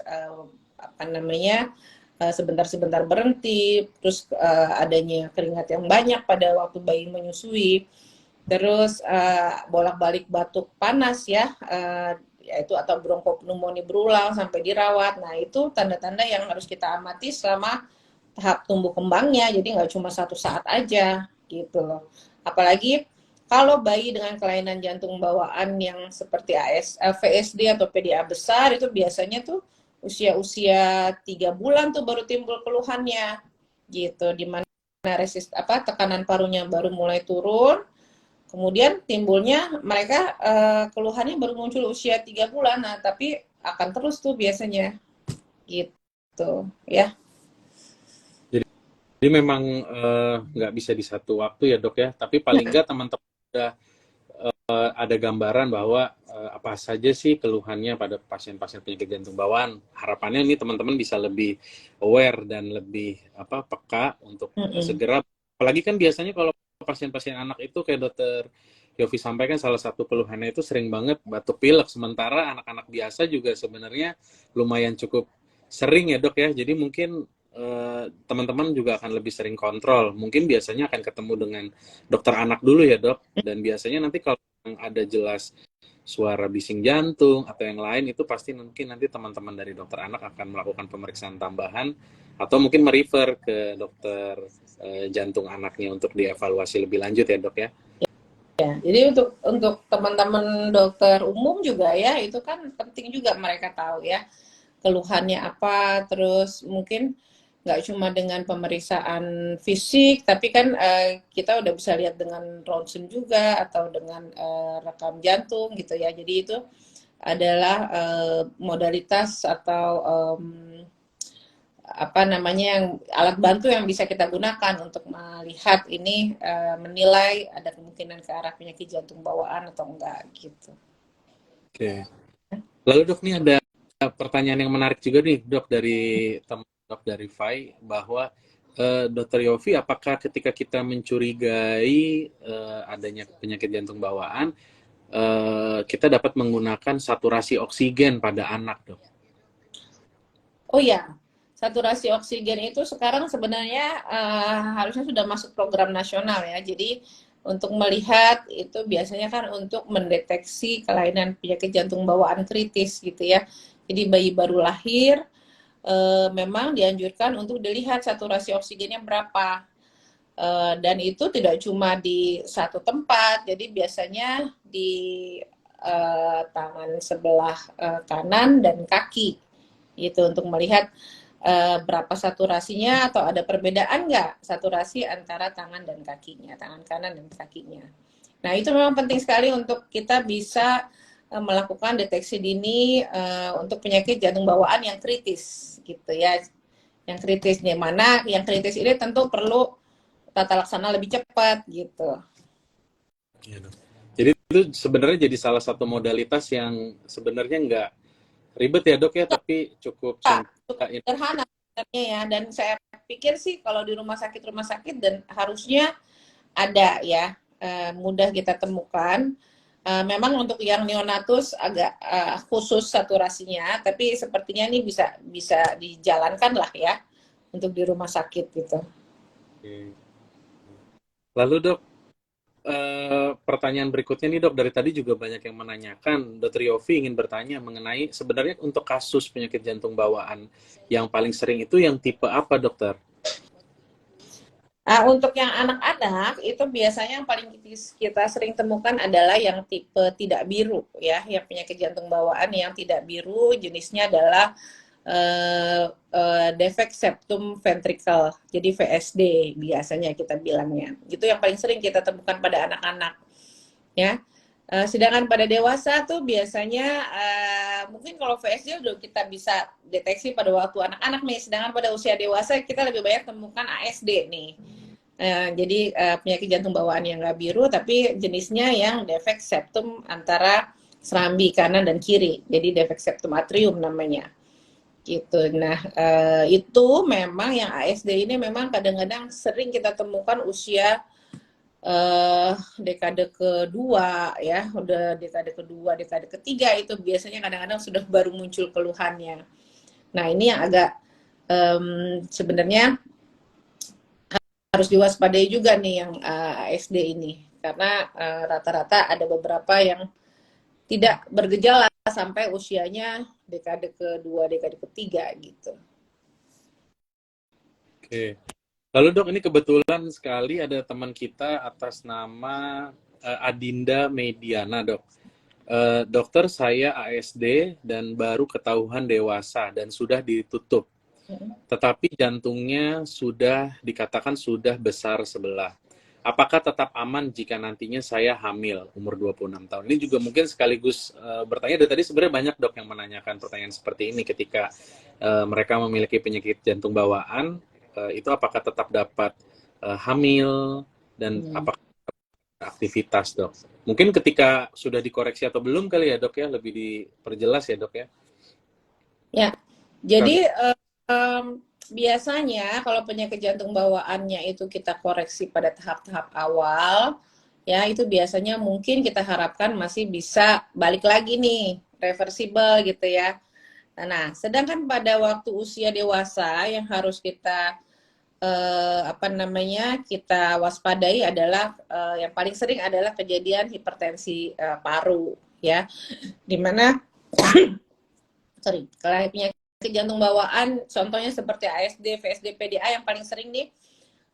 apa namanya sebentar-sebentar berhenti, terus adanya keringat yang banyak pada waktu bayi menyusui. Terus bolak-balik batuk panas ya, yaitu atau bronkopneumonia berulang sampai dirawat. Nah itu tanda-tanda yang harus kita amati selama tahap tumbuh kembangnya. Jadi nggak cuma satu saat aja gitu loh. Apalagi kalau bayi dengan kelainan jantung bawaan yang seperti VSD atau PDA besar itu biasanya tuh usia-usia 3 bulan tuh baru timbul keluhannya gitu. Dimana tekanan parunya baru mulai turun. Kemudian timbulnya mereka keluhannya baru muncul usia 3 bulan, nah tapi akan terus tuh biasanya, gitu ya. Jadi memang nggak bisa di satu waktu ya dok ya, tapi paling nggak teman-teman sudah ada gambaran bahwa apa saja sih keluhannya pada pasien-pasien penyakit jantung bawaan. Harapannya ini teman-teman bisa lebih aware dan lebih peka untuk segera. Apalagi kan biasanya kalau pasien-pasien anak itu kayak Dokter Yofi sampaikan salah satu keluhannya itu sering banget batuk pilek, sementara anak-anak biasa juga sebenarnya lumayan cukup sering ya dok ya. Jadi mungkin teman-teman juga akan lebih sering kontrol. Mungkin biasanya akan ketemu dengan dokter anak dulu ya dok, dan biasanya nanti kalau ada jelas suara bising jantung atau yang lain itu pasti mungkin nanti teman-teman dari dokter anak akan melakukan pemeriksaan tambahan atau mungkin merefer ke dokter jantung anaknya untuk dievaluasi lebih lanjut ya dok ya. Ya, jadi untuk teman-teman dokter umum juga ya itu kan penting juga mereka tahu ya keluhannya apa, terus mungkin nggak cuma dengan pemeriksaan fisik, tapi kan kita udah bisa lihat dengan ronsen juga atau dengan rekam jantung gitu ya. Jadi itu adalah modalitas atau apa namanya yang alat bantu yang bisa kita gunakan untuk melihat ini menilai ada kemungkinan ke arah penyakit jantung bawaan atau enggak gitu. Oke. Lalu dok nih ada pertanyaan yang menarik juga nih dok dari teman dok dari Fai bahwa Dokter Yofi, apakah ketika kita mencurigai adanya penyakit jantung bawaan kita dapat menggunakan saturasi oksigen pada anak dok? Oh ya, saturasi oksigen itu sekarang sebenarnya harusnya sudah masuk program nasional ya. Jadi untuk melihat itu biasanya kan untuk mendeteksi kelainan penyakit jantung bawaan kritis gitu ya. Jadi bayi baru lahir memang dianjurkan untuk dilihat saturasi oksigennya berapa. Dan itu tidak cuma di satu tempat, jadi biasanya di tangan sebelah kanan dan kaki gitu untuk melihat berapa saturasinya atau ada perbedaan nggak saturasi antara tangan dan kakinya, tangan kanan dan kakinya. Nah itu memang penting sekali untuk kita bisa melakukan deteksi dini untuk penyakit jantung bawaan yang kritis gitu ya. Yang kritisnya mana? Yang kritis ini tentu perlu tata laksana lebih cepat gitu. Ya, dok. Jadi itu sebenarnya jadi salah satu modalitas yang sebenarnya nggak ribet ya dok ya, tapi cukup sederhana sebenarnya ya. Dan saya pikir sih kalau di rumah sakit dan harusnya ada ya, mudah kita temukan. Memang untuk yang neonatus agak khusus saturasinya, tapi sepertinya ini bisa dijalankan lah ya untuk di rumah sakit gitu. Oke. Lalu dok, pertanyaan berikutnya nih dok, dari tadi juga banyak yang menanyakan, Dokter Yofi ingin bertanya mengenai sebenarnya untuk kasus penyakit jantung bawaan yang paling sering itu yang tipe apa dokter? Untuk yang anak-anak itu biasanya yang paling kita sering temukan adalah yang tipe tidak biru ya, yang penyakit jantung bawaan yang tidak biru, jenisnya adalah defect septum ventricle, jadi VSD biasanya kita bilangnya. Itu yang paling sering kita temukan pada anak-anak ya. Sedangkan pada dewasa tuh biasanya mungkin kalau VSD udah kita bisa deteksi pada waktu anak-anak nih, sedangkan pada usia dewasa kita lebih banyak temukan ASD nih. Jadi penyakit jantung bawaan yang nggak biru, tapi jenisnya yang defect septum antara serambi kanan dan kiri, jadi defect septum atrium namanya. Gitu. Nah, itu memang yang ASD ini memang kadang-kadang sering kita temukan usia dekade kedua ya, udah dekade kedua, dekade ketiga itu biasanya kadang-kadang sudah baru muncul keluhannya. Nah, ini yang agak sebenarnya harus diwaspadai juga nih yang ASD ini, karena rata-rata ada beberapa yang tidak bergejala sampai usianya dekade kedua, dekade ketiga gitu. Oke. Lalu dok, ini kebetulan sekali ada teman kita atas nama Adinda Mediana dok. Dokter, saya ASD dan baru ketahuan dewasa dan sudah ditutup. Tetapi jantungnya sudah dikatakan sudah besar sebelah. Apakah tetap aman jika nantinya saya hamil umur 26 tahun? Ini juga mungkin sekaligus bertanya, dari tadi sebenarnya banyak dok yang menanyakan pertanyaan seperti ini ketika mereka memiliki penyakit jantung bawaan, itu apakah tetap dapat hamil dan apakah aktivitas dok? Mungkin ketika sudah dikoreksi atau belum kali ya dok ya, lebih diperjelas ya dok ya? Ya, jadi biasanya kalau penyakit jantung bawaannya itu kita koreksi pada tahap-tahap awal, ya itu biasanya mungkin kita harapkan masih bisa balik lagi nih, reversible gitu ya. Nah, sedangkan pada waktu usia dewasa yang harus kita kita waspadai adalah yang paling sering adalah kejadian hipertensi paru ya, dimana sorry, kalau penyakit jantung bawaan contohnya seperti ASD, VSD, PDA yang paling sering nih,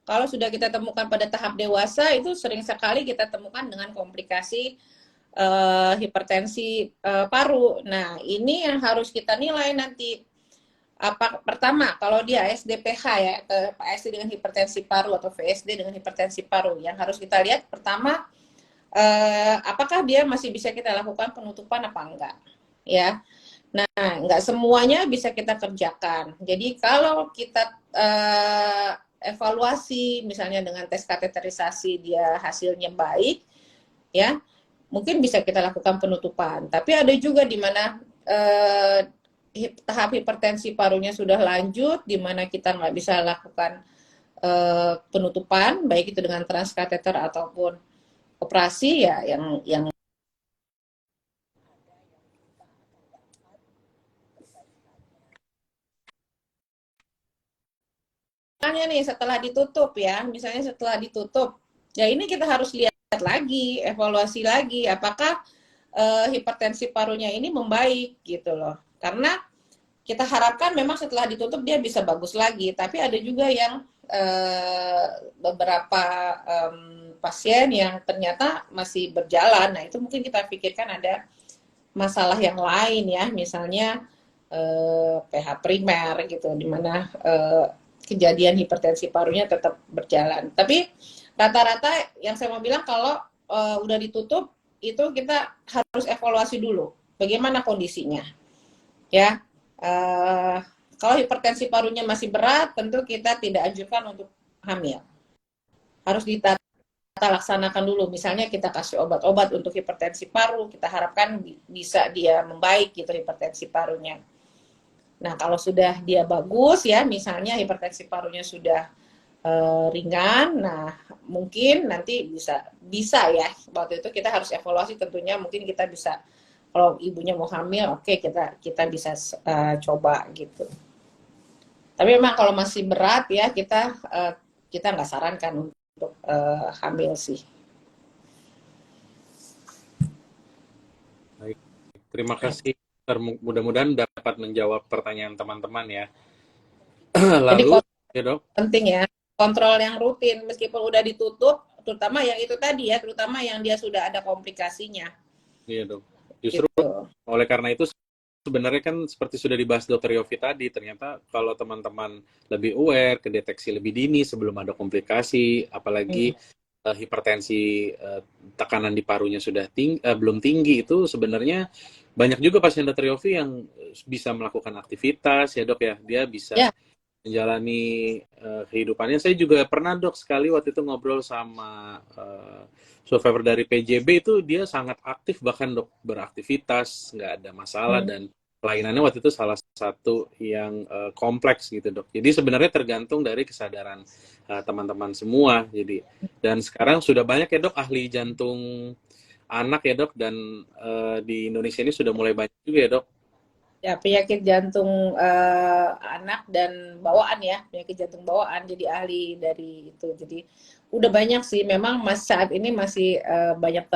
kalau sudah kita temukan pada tahap dewasa itu sering sekali kita temukan dengan komplikasi hipertensi paru. Nah, ini yang harus kita nilai nanti. Pertama, kalau dia ASD-PH ya, ASD dengan hipertensi paru atau VSD dengan hipertensi paru, yang harus kita lihat pertama, apakah dia masih bisa kita lakukan penutupan apa enggak, ya. Nah, enggak semuanya bisa kita kerjakan. Jadi kalau kita evaluasi, misalnya dengan tes kateterisasi dia hasilnya baik, ya, mungkin bisa kita lakukan penutupan. Tapi ada juga di mana tahap hipertensi parunya sudah lanjut, di mana kita nggak bisa lakukan penutupan, baik itu dengan transkateter ataupun operasi, ya yang misalnya nih setelah ditutup ya, misalnya setelah ditutup, ya ini kita harus lihat lagi, evaluasi lagi, apakah hipertensi parunya ini membaik gitu loh. Karena kita harapkan memang setelah ditutup dia bisa bagus lagi, tapi ada juga yang beberapa pasien yang ternyata masih berjalan. Nah, itu mungkin kita pikirkan ada masalah yang lain ya, misalnya pH primer gitu, di mana kejadian hipertensi parunya tetap berjalan. Tapi rata-rata yang saya mau bilang kalau udah ditutup itu kita harus evaluasi dulu bagaimana kondisinya. Ya, kalau hipertensi parunya masih berat, tentu kita tidak anjurkan untuk hamil. Harus ditata laksanakan dulu. Misalnya kita kasih obat-obat untuk hipertensi paru, kita harapkan bisa dia membaik gitu hipertensi parunya. Nah, kalau sudah dia bagus ya, misalnya hipertensi parunya sudah ringan. Nah, mungkin nanti bisa ya. Waktu itu kita harus evaluasi tentunya. Mungkin kita bisa kalau ibunya mau hamil, oke kita bisa coba gitu. Tapi memang kalau masih berat ya kita nggak sarankan untuk hamil sih. Baik, terima kasih. Mudah-mudahan dapat menjawab pertanyaan teman-teman ya. Jadi Lalu, ya dok, penting ya kontrol yang rutin meskipun udah ditutup, terutama yang itu tadi ya, terutama yang dia sudah ada komplikasinya. iya dok. Justru Gitu. oleh karena itu sebenarnya kan seperti sudah dibahas Dokter Yofi tadi, ternyata kalau teman-teman lebih aware, kedeteksi lebih dini sebelum ada komplikasi, apalagi hipertensi, tekanan di parunya sudah belum tinggi, itu sebenarnya banyak juga pasien Dokter Yofi yang bisa melakukan aktivitas ya dok ya, dia bisa Ya, menjalani kehidupannya. Saya juga pernah dok sekali waktu itu ngobrol sama survivor dari PJB, itu dia sangat aktif bahkan dok, beraktivitas nggak ada masalah, dan kelainannya waktu itu salah satu yang kompleks gitu dok. Jadi sebenarnya tergantung dari kesadaran teman-teman semua. Jadi dan sekarang sudah banyak ya dok ahli jantung anak ya dok, dan di Indonesia ini sudah mulai banyak juga ya dok. ya penyakit jantung anak dan bawaan ya, penyakit jantung bawaan jadi ahli dari itu. Jadi udah banyak sih, memang saat ini masih banyak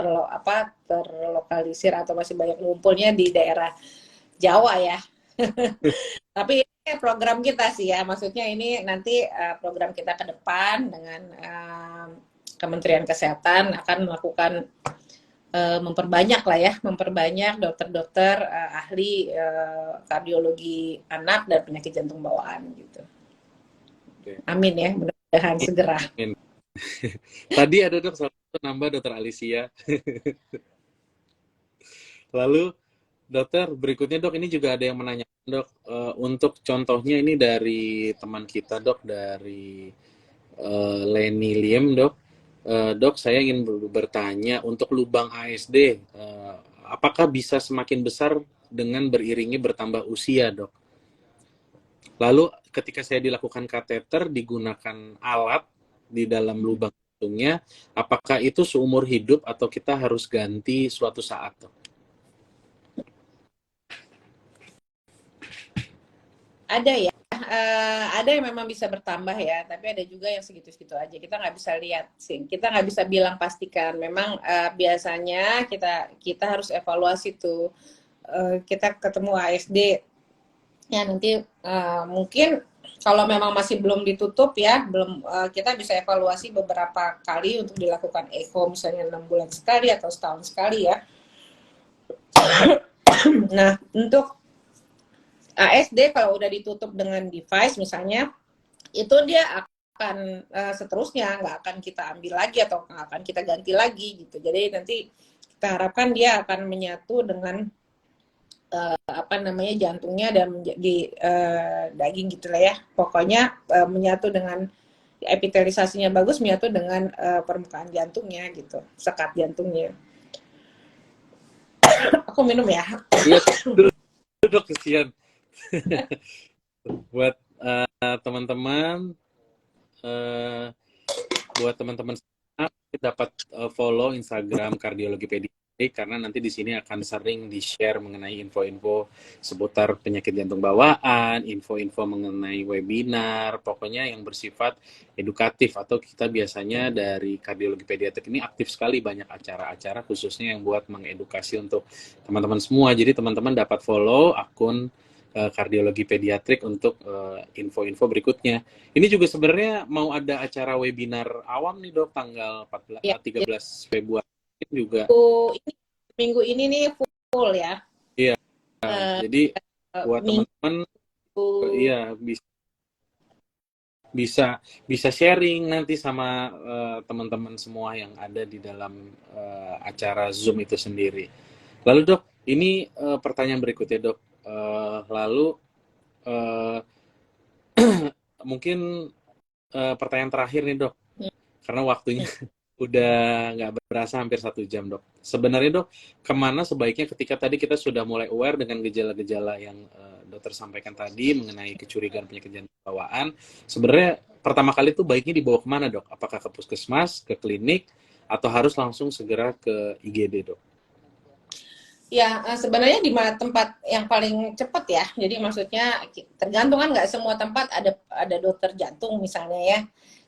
terlokalisir atau masih banyak ngumpulnya di daerah Jawa ya. Tapi ini program kita sih ya, maksudnya ini nanti program kita ke depan dengan Kementerian Kesehatan akan melakukan memperbanyak lah ya, memperbanyak dokter-dokter ahli kardiologi anak dan penyakit jantung bawaan gitu. Oke. Amin ya, mudah-mudahan segera. Amin. Tadi ada dok satu nambah dokter Alicia. Lalu dokter berikutnya dok, ini juga ada yang menanyakan dok, untuk contohnya ini dari teman kita dok, dari Lenny Lim dok. Dok, saya ingin bertanya untuk lubang ASD, apakah bisa semakin besar dengan beriringi bertambah usia dok? Lalu ketika saya dilakukan kateter digunakan alat di dalam lubang jantungnya, apakah itu seumur hidup atau kita harus ganti suatu saat dok? Ada ya, ada yang memang bisa bertambah ya, tapi ada juga yang segitu-segitu aja. Kita nggak bisa lihat sih, kita nggak bisa bilang pastikan. Memang biasanya kita harus evaluasi tuh. Kita ketemu ASD, ya nanti mungkin kalau memang masih belum ditutup ya, kita bisa evaluasi beberapa kali untuk dilakukan echo, misalnya 6 bulan sekali atau setahun sekali ya. Nah, untuk ASD kalau udah ditutup dengan device misalnya, itu dia akan seterusnya nggak akan kita ambil lagi atau nggak akan kita ganti lagi gitu. Jadi nanti kita harapkan dia akan menyatu dengan jantungnya dan menjadi daging gitu lah ya. Pokoknya menyatu dengan epitelisasinya bagus, menyatu dengan permukaan jantungnya gitu, sekat jantungnya. Aku minum ya. Iya, dok, kesian. Buat teman-teman, buat teman-teman dapat follow Instagram Kardiologi Pediatrik, karena nanti di sini akan sering di-share mengenai info-info seputar penyakit jantung bawaan, info-info mengenai webinar, pokoknya yang bersifat edukatif. Atau kita biasanya dari Kardiologi Pediatrik ini aktif sekali banyak acara-acara khususnya yang buat mengedukasi untuk teman-teman semua. Jadi teman-teman dapat follow akun Kardiologi Pediatrik untuk info-info berikutnya. Ini juga sebenarnya mau ada acara webinar awam nih dok, tanggal 13 Ya, Februari juga. Minggu ini nih full ya. Iya, jadi buat teman-teman, iya bisa sharing nanti sama teman-teman semua yang ada di dalam acara Zoom itu sendiri. Lalu dok, ini pertanyaan berikutnya dok. Lalu mungkin pertanyaan terakhir nih dok, karena waktunya Udah nggak berasa hampir 1 jam, Dok. Sebenarnya, Dok, kemana sebaiknya ketika tadi kita sudah mulai aware dengan gejala-gejala yang dokter sampaikan tadi mengenai kecurigaan penyakit jantung bawaan, sebenarnya pertama kali itu baiknya dibawa kemana, Dok? Apakah ke puskesmas, ke klinik, atau harus langsung segera ke IGD, Dok? Ya, sebenarnya di tempat yang paling cepat ya. Jadi maksudnya tergantung kan nggak semua tempat ada dokter jantung misalnya ya.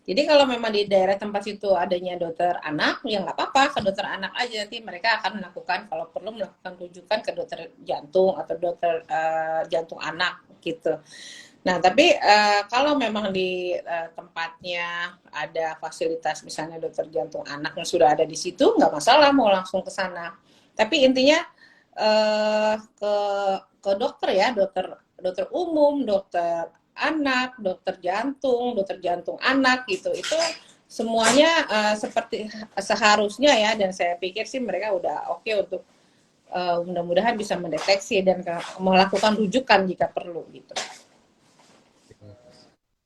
Jadi kalau memang di daerah tempat situ adanya dokter anak, ya nggak apa-apa ke dokter anak aja. Nanti mereka akan melakukan kalau perlu melakukan rujukan ke dokter jantung atau dokter jantung anak gitu. Nah, tapi kalau memang di tempatnya ada fasilitas misalnya dokter jantung anak yang sudah ada di situ, nggak masalah mau langsung ke sana. Tapi intinya ke dokter ya, dokter umum, dokter anak, dokter jantung anak gitu. Itu semuanya seperti seharusnya ya, dan saya pikir sih mereka udah oke untuk mudah-mudahan bisa mendeteksi dan melakukan rujukan jika perlu gitu.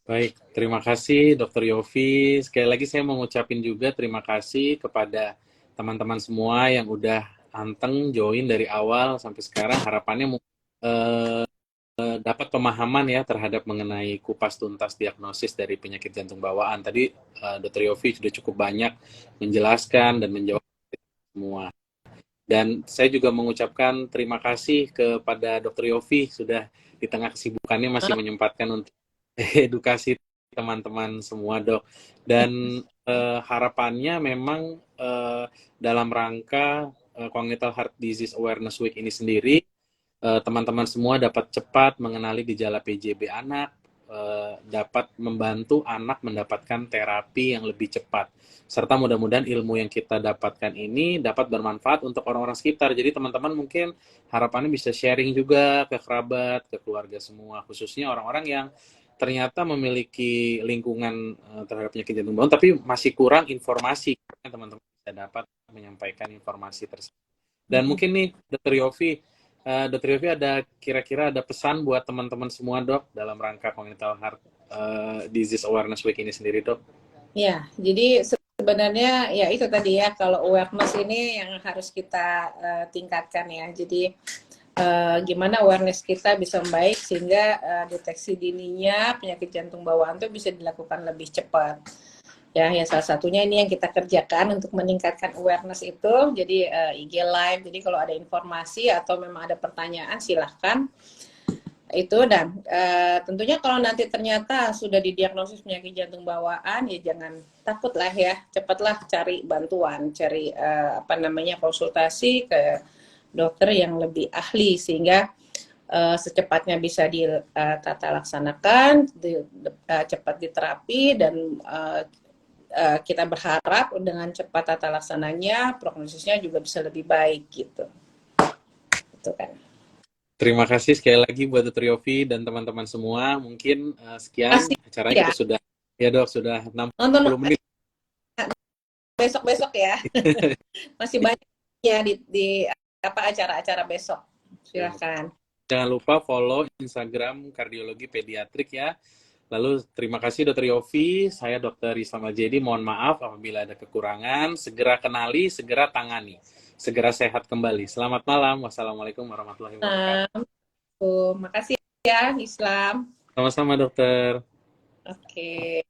Baik, terima kasih Dokter Yofi. Sekali lagi saya mau ngucapin juga terima kasih kepada teman-teman semua yang udah anteng join dari awal sampai sekarang. Harapannya dapat pemahaman ya terhadap mengenai kupas tuntas diagnosis dari penyakit jantung bawaan. Tadi Dokter Yofi sudah cukup banyak menjelaskan dan menjawab semua. Dan saya juga mengucapkan terima kasih kepada Dokter Yofi sudah di tengah kesibukannya masih menyempatkan untuk edukasi teman-teman semua, Dok. Dan harapannya memang dalam rangka Congenital Heart Disease Awareness Week ini sendiri, teman-teman semua dapat cepat mengenali gejala PJB anak, dapat membantu anak mendapatkan terapi yang lebih cepat. Serta mudah-mudahan ilmu yang kita dapatkan ini dapat bermanfaat untuk orang-orang sekitar. Jadi teman-teman mungkin harapannya bisa sharing juga ke kerabat, ke keluarga semua, khususnya orang-orang yang ternyata memiliki lingkungan terhadap penyakit jantung bawaan, tapi masih kurang informasi. Teman-teman bisa dapat menyampaikan informasi tersebut. Dan mungkin nih, Dr. Yofi ada kira-kira ada pesan buat teman-teman semua, Dok, dalam rangka Congenital Heart Disease Awareness Week ini sendiri, Dok? Ya, jadi sebenarnya ya itu tadi ya, kalau awareness ini yang harus kita tingkatkan ya. Jadi gimana awareness kita bisa baik sehingga deteksi dininya penyakit jantung bawaan itu bisa dilakukan lebih cepat. Ya, salah satunya ini yang kita kerjakan untuk meningkatkan awareness itu. Jadi IG Live. Jadi kalau ada informasi atau memang ada pertanyaan silahkan itu. Dan tentunya kalau nanti ternyata sudah didiagnosis penyakit jantung bawaan, ya jangan takut lah ya, cepatlah cari bantuan, cari konsultasi ke dokter yang lebih ahli sehingga secepatnya bisa ditata laksanakan, cepat diterapi, dan kita berharap dengan cepat tata laksananya prognosisnya juga bisa lebih baik gitu. Itu kan. Terima kasih sekali lagi buat Dr. Yofi dan teman-teman semua. Mungkin sekian acaranya ya. Kita sudah sudah 60 Nonton menit. Besok ya. Masih banyak ya di acara-acara besok. Silakan. Jangan lupa follow Instagram Kardiologi Pediatrik ya. Lalu terima kasih Dr. Yofi, saya Dr. Islam Aljedi. Mohon maaf apabila ada kekurangan. Segera kenali, segera tangani. Segera sehat kembali. Selamat malam. Wassalamualaikum warahmatullahi wabarakatuh. Makasih ya Islam. Sama-sama dokter. Oke.